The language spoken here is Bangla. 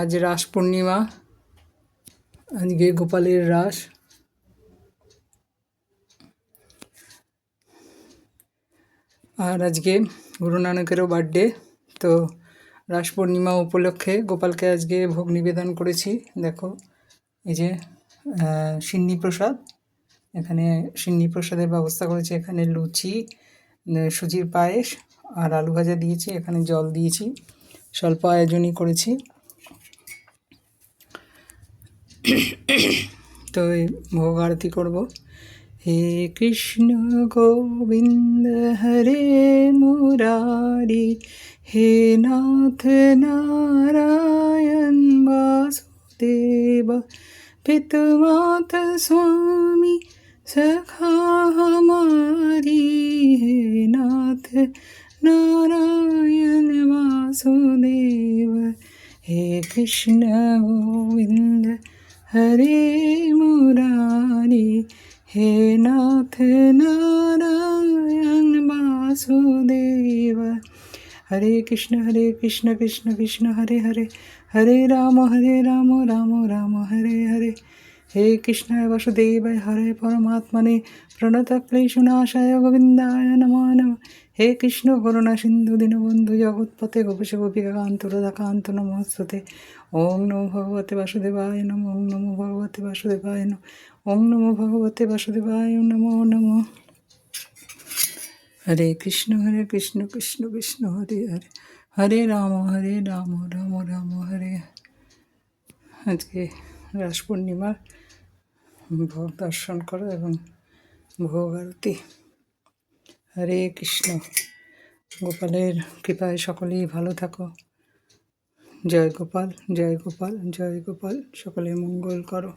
আজ রাস পূর্ণিমা, আজকে গোপালের রাস। আর আজকে গুরু নানকেরও বার্থডে, তো রাস পূর্ণিমা উপলক্ষে গোপালকে আজকে ভোগ নিবেদন করেছি। দেখো এই যে সিন্নি প্রসাদ, এখানে সিন্নি প্রসাদের ব্যবস্থা করেছি। এখানে লুচি, সুজির পায়েস আর আলু ভাজা দিয়েছি, এখানে জল দিয়েছি, স্বল্প আয়োজনই করেছি। তো এই ভোগ আরতি করবো। হে কৃষ্ণ গোবিন্দ হরে মুরারি, হে নাথ নারায়ণ বাসুদেব, পিতমাত स्वामी सखा हमारी, हे नाथ नारायण वासुदेव। हे कृष्ण गोविंद हरे मुरारी, हे नाथ नारायण वासुदेव। हरे कृष्ण कृष्ण कृष्ण हरे हरे, हरे राम राम राम हरे हरे। हे कृष्णाय वासुदेवाय हरे परमात्मने प्रणतक्लेशनाशाय गोविन्दाय नमो नमः। हे कृष्ण करुणा सिन्धु दीनबन्धु जगत्पते गोपीश गोपिकान्त राधाकान्त नमोस्तुते। ओम नमो भगवते वासुदेवाय नमः, ओम नमो भगवते वासुदेवाय नमः, ओम नमो भगवते वासुदेवाय नमो नमः। हरे कृष्ण कृष्ण कृष्ण हरे हरे, हरे राम राम राम हरे। আজকে রাস পূর্ণিমার ভোগ দর্শন করো এবং ভোগ আরতি। হরে কৃষ্ণ। গোপালের কৃপায় সকলেই ভালো থাকো। জয় গোপাল জয় গোপাল জয় গোপাল, সকলে মঙ্গল করো।